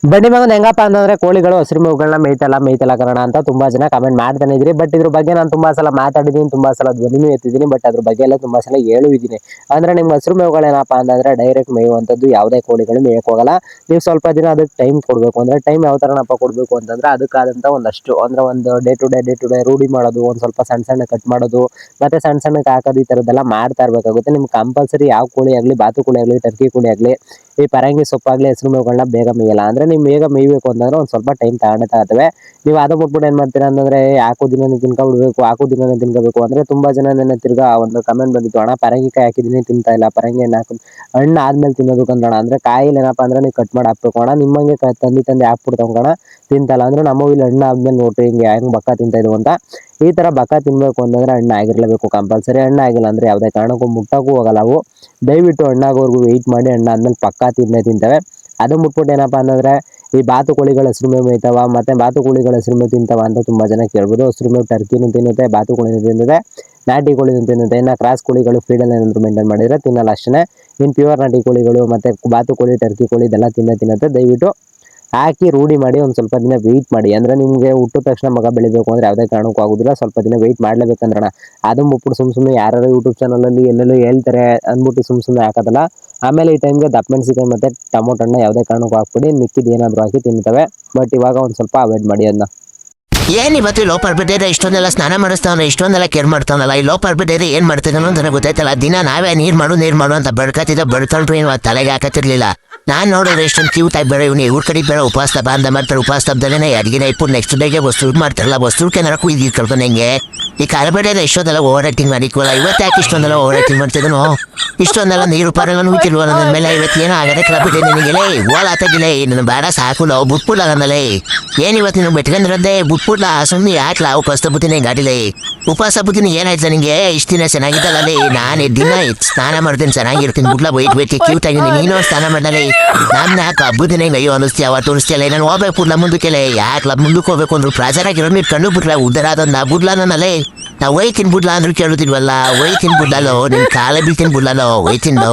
ಬನ್ನಿ ಮಗನ್ ಹೆಂಗಪ್ಪ ಅಂತಂದ್ರೆ ಕೋಳಿಗಳು ಹಸಿರು ಮೇವುಗಳನ್ನ ಮೇಯ್ತಲ್ಲ ಕರೋಣ ಅಂತ ತುಂಬಾ ಜನ ಕಮೆಂಟ್ ಮಾಡ್ತಾನೆ ಇದ್ರಿ. ಬಟ್ ಇದ್ರ ಬಗ್ಗೆ ನಾನು ತುಂಬಾ ಸಲ ಮಾತಾಡಿದೀನಿ, ತುಂಬಾ ಸಲ ಧ್ವನಿನೂ ಎತ್ತಿದ್ದೀನಿ. ಬಟ್ ಅದ್ರ ಬಗ್ಗೆ ಎಲ್ಲ ತುಂಬಾ ಸಲ ಹೇಳಿದ್ದೀನಿ. ಅಂದ್ರೆ ನಿಮ್ ಹಸಿರು ಮೇವುಗಳೇನಪ್ಪ ಅಂತಂದ್ರೆ ಡೈರೆಕ್ಟ್ ಮೇಯುವಂತದ್ದು ಯಾವುದೇ ಕೋಳಿಗಳು ಮೇಯಕ್ ಹೋಗಲ್ಲ. ನೀವು ಸ್ವಲ್ಪ ದಿನ ಅದಕ್ಕೆ ಟೈಮ್ ಕೊಡ್ಬೇಕು. ಅಂದ್ರೆ ಟೈಮ್ ಯಾವ ತರನಪ್ಪ ಕೊಡ್ಬೇಕು ಅಂತಂದ್ರೆ ಅದಕ್ಕಾದಂತ ಒಂದಷ್ಟು ಅಂದ್ರೆ ಒಂದು ಡೇ ಟು ಡೇ ರೂಢಿ ಮಾಡೋದು, ಒಂದ್ ಸ್ವಲ್ಪ ಸಣ್ಣ ಕಟ್ ಮಾಡೋದು, ಮತ್ತೆ ಸಣ್ಣಕ್ಕೆ ಹಾಕೋದು, ಈ ತರದ್ದೆಲ್ಲ ಮಾಡ್ತಾ ಇರ್ಬೇಕಾಗುತ್ತೆ. ನಿಮ್ಗೆ ಕಂಪಲ್ಸರಿ ಯಾವ ಕೋಳಿ ಆಗ್ಲಿ, ಬಾತು ಕೋಳಿ ಆಗ್ಲಿ, ಟರ್ಕಿ ಕೋಳಿ ಆಗ್ಲಿ, ಈ ಪರಂಗಿ ಸೊಪ್ಪಾಗ್ಲಿ ಹಸಿರು ಮೇವುಗಳನ್ನ ಬೇಗ ಮೇಯಲ್ಲ. ಅಂದ್ರೆ ನೀವು ಬೇಗ ಮೇಯ್ಬೇಕು ಅಂತಂದ್ರೆ ಒಂದ್ ಸ್ವಲ್ಪ ಟೈಮ್ ತಗೊಳ್ತವೆ. ನೀವು ಅದು ಬಿಟ್ಬಿಟ್ಟು ಏನ್ ಮಾಡ್ತೀರಾ ಅಂತಂದ್ರೆ ಹಾಕೋ ದಿನನೇ ತಿನ್ಕೋಬೇಕು ಅಂದ್ರೆ ತುಂಬಾ ಜನ ನನ್ನ ತಿರ್ಗಾ ಒಂದು ಕಮೆಂಟ್ ಬಂದಿತ್ತು, ಅಣ್ಣ ಪರಂಗಿಕಾಯಿ ಹಾಕಿದೀನಿ ತಿಂತಾ ಇಲ್ಲ, ಪರಂಗಿ ಹಣ್ಣು ಹಣ್ಣು ಆದ್ಮೇಲೆ ತಿನ್ನೋದು ಕಂದಣ. ಅಂದ್ರೆ ಕಾಯಿಲ್ ಏನಪ್ಪಾ ಅಂದ್ರೆ ನೀವು ಕಟ್ ಮಾಡಿ ಹಾಕ್ಬೇಕು ಅಣ್ಣ. ನಿಮ್ಮಂಗೆ ತಂದಿ ಹಾಕ್ಬಿಡ್ತಾವ್ ಕಣ, ತಿಂತಲ್ಲ. ಅಂದ್ರೆ ನಮ್ಮ ಇಲ್ಲಿ ಹಣ್ಣು ಆದ್ಮೇಲೆ ನೋಡ್ರಿ ಹಿಂಗೆ ಹೆಂಗ್ ಬಕ್ಕ ತಿಂತಾ ಇದ್ವು ಅಂತ. ಈ ತರ ಬಕ್ಕ ತಿನ್ಬೇಕು ಅಂತಂದ್ರೆ ಹಣ್ಣು ಆಗಿರ್ಲೇಬೇಕು ಕಂಪಲ್ಸರಿ. ಹಣ್ಣು ಆಗಿಲ್ಲ ಅಂದ್ರೆ ಯಾವುದೇ ಕಾರಣಕ್ಕೂ ಮುಟ್ಟಕ್ಕೂ ಹೋಗಲ್ಲ ಅವು. ದಯವಿಟ್ಟು ಹಣ್ಣಾಗೋವರೆಗೂ ವೆಯ್ಟ್ ಮಾಡಿ, ಹಣ್ಣಾದ್ಮೇಲೆ ಪಕ್ಕಾ ತಿಂತವೆ. ಅದು ಮುಟ್ಬಿಟ್ಟು ಏನಪ್ಪಾ ಅಂತಂದ್ರೆ ಈ ಬಾತು ಕೋಳಿಗಳ ಹಸಿರು ಮೇವು ಮೇಯ್ತಾವ, ಮತ್ತೆ ಬಾತು ಕೋಳಿಗಳ ಹಸಿರು ಮೇವು ತಿಂತಾವ ಅಂತ ತುಂಬಾ ಜನ ಕೇಳ್ಬೋದು. ಹಸಿರು ಮೇವು ಟರ್ಕಿನೂ ತಿನ್ನುತ್ತೆ, ಬಾತು ಕೋಳಿನೂ ತಿನ್ನುತ್ತೆ, ನಾಟಿ ಕೋಳಿನೂ ತಿನ್ನುತ್ತೆ. ಇನ್ನ ಕ್ರಾಸ್ ಕೋಳಿಗಳು ಫೀಡಲ್ಲಿ ಏನಾದ್ರು ಮೇಂಟೈನ್ ಮಾಡಿದ್ರೆ ತಿನ್ನಲ್ಲ ಅಷ್ಟೇ. ಇನ್ ಪ್ಯೂರ್ ನಾಟಿ ಕೋಳಿಗಳು ಮತ್ತೆ ಬಾತು ಕೋಳಿ, ಟರ್ಕಿ ಕೋಳಿ ಇದೆಲ್ಲ ತಿನ್ನುತ್ತೆ. ದಯವಿಟ್ಟು ಹಾಕಿ ರೂಢಿ ಮಾಡಿ, ಒಂದ್ ಸ್ವಲ್ಪ ದಿನ ವೆಯ್ಟ್ ಮಾಡಿ. ಅಂದ್ರೆ ನಿಮ್ಗೆ ಹುಟ್ಟಿದ ತಕ್ಷಣ ಮಗ ಬೆಳಿಬೇಕು ಅಂದ್ರೆ ಯಾವುದೇ ಕಾರಣಕ್ಕೂ ಆಗುದಿಲ್ಲ, ಸ್ವಲ್ಪ ದಿನ ವೆಯ್ಟ್ ಮಾಡ್ಲೇಬೇಕಂದ್ರಣ. ಅದು ಮುಟ್ಬಿಟ್ಟು ಸುಮ್ನೆ ಯಾರು ಯೂಟ್ಯೂಬ್ ಚಾನಲ್ ಅಲ್ಲಿ ಎಲ್ಲೆಲ್ಲೋ ಹೇಳ್ತಾರೆ ಅಂದ್ಬಿಟ್ಟು ಸುಮ್ನೆ ಹಾಕೋದಲ್ಲ. ಆಮೇಲೆ ಈ ಟೈಮ್ಗೆ ದಪ್ಪ ಮೆಣಸಿನಕಾಯಿ ಮತ್ತೆ ಟೊಮೊಟೊ ಹಣ್ಣು ಯಾವುದೇ ಕಾರಣಕ್ಕೂ ಹಾಕ್ಬಿಡಿ, ಮಿಕ್ಕಿದ್ ಏನಾದ್ರು ಹಾಕಿ ತಿಂತವೆ. ಬಟ್ ಇವಾಗ ಒಂದ್ ಸ್ವಲ್ಪ ಅವಾಯ್ಡ್ ಮಾಡಿ ಅದನ್ನ. ಏನ್ ಇವತ್ತು ಲೋ ಪರ್ಬಿಟ್ಟೇರಿ ಇಷ್ಟೊಂದೆಲ್ಲ ಸ್ನಾನ ಮಾಡಿಸ್ತಾವನ, ಇಷ್ಟೊಂದೆಲ್ಲ ಕೇರ್ ಮಾಡ್ತಾವನಲ್ಲ. ಈ ಲೋ ಪರ್ಬಿಟ್ಟೇರಿ ಏನ್ ಮಾಡ್ತಿದ್ದಾನೋ ಅಂತ ಗೊತ್ತಾಯ್ತಲ್ಲ. ದಿನ ನಾವೇ ನೀರ್ ಮಾಡು ಅಂತ ಬಡ್ಕೊಂಡ್ರು ಏನು ತಲೆಗೆ ಹಾಕತ್ತಿರ್ಲಿಲ್ಲ. ನಾನ್ ನೋಡಿದ್ರೆ ಇಷ್ಟೊಂದು ಕ್ಯೂಟ್ ಆಗಿ ಬೇರೆ ಇವ್ನು ಇವ್ರ ಕಡೆ ಬೇರೆ ಉಪವಾಸ ಅಂತ ಮಾಡ್ತಾರೆ. ಉಪವಾಸ ತಪ್ಪದಲ್ಲೇ ಅಡಿಗೆನ ಇಟ್ಬಿಟ್ಟು ನೆಕ್ಸ್ಟ್ ಡೇಗೆ ವಸ್ತು ಮಾಡ್ತಾರಲ್ಲ, ವಸ್ತುಕ್ಕೆ ನರಕು ಇದು ಕಳ್ಕೊಂಡು ಹೆಂಗೆ ಈ ಕಾಲಬೇಡ ಇಷ್ಟೊಂದೆಲ್ಲ ಓವರ್ ಆಕ್ಟಿಂಗ್ ಮಾಡಿಕ್ವಲ್ಲ. ಇವತ್ತು ಯಾಕೆ ಇಷ್ಟೊಂದೆಲ್ಲ ಓವರ್ ಆಕ್ಟಿಂಗ್ ಮಾಡ್ತಿದ್ದನು? ಇಷ್ಟೊಂದೆಲ್ಲ ನೀರು ಪಾರಲ್ಲ ನುಯ್ತಿಲ್ವ ನನ್ನ ಮೇಲೆ? ಇವತ್ತು ಏನೋ ಆಗದೆ ಕಲಬಿಟ್ಟೆ ನಿನಗೆಲೇ ಓಲಾತಾಗಿಲ್ಲ. ನನ್ನ ಬೇಡ ಸಾಕು ನಾವು ಬಿಟ್ಬಿಡ್ಲ ನನ್ನಲ್ಲೇ. ಏನ್ ಇವತ್ತು ನೀವು ಬೆಟ್ಕೊಂಡಿರೋದೇ ಬಿಟ್ಬಿಡ್ಲ? ಸುಮ್ಮನೆ ಯಾಕ್ಲಾ ಉಪವಾಸ ಬುತ್ತೀನಿ ಗಾಡಿಲೇ ಉಪವಾಸ ಬುತ್ತೀನಿ. ಏನಾಯ್ತು ನನಗೆ ಇಷ್ಟು ದಿನ ಚೆನ್ನಾಗಿದ್ದಲ್ಲೇ? ನಾನು ದಿನ ಸ್ನಾನ ಮಾಡ್ತೀನಿ, ಚೆನ್ನಾಗಿರ್ತೀನಿ, ಬಿಡ್ಲ ಬೈಟ್ ಕ್ಯೂಟ್ ಆಗಿದ್ದೀನಿ. ನೀನು ಸ್ನಾನ ಮಾಡಲೇ ನಾನು ಯಾಕೆ ಹಬ್ಬದಿನ ಅಯ್ಯೋ ಅನಿಸ್ತೀಯ ಅವತ್ತು ಅನಿಸ್ತಿಯಲ್ಲ. ನಾನು ಹೋಗ್ಬೇಕು ಬಿಡ್ಲ ಮುಂದಕ್ಕೆ. ಯಾಕ್ಲ ಮುಂದಕ್ಕೆ ಹೋಗ್ಬೇಕು ಅಂದ್ರು ಪ್ರಾಜರಾಗಿರೋ ನೀರು ಕಂಡು ಬಿಟ್ಲ ಉದ್ದರಾದ ಬಿಡ್ಲ ನನ್ನಲ್ಲೇ. ನಾವು ಒಯ್ತೀನಿ ಬಿಡ್ಲ ಅಂದ್ರು ಕೇಳುತ್ತಿಲ್ವಲ್ಲ. ಒಯ್ತೀನಿ ಬಿಡ್ಲೋ, ನಿನ್ ಕಾಲ ಬೀಳ್ತೀನಿ ಬಿಡ್ಲೋ, ಒಯ್ತೀನಿ.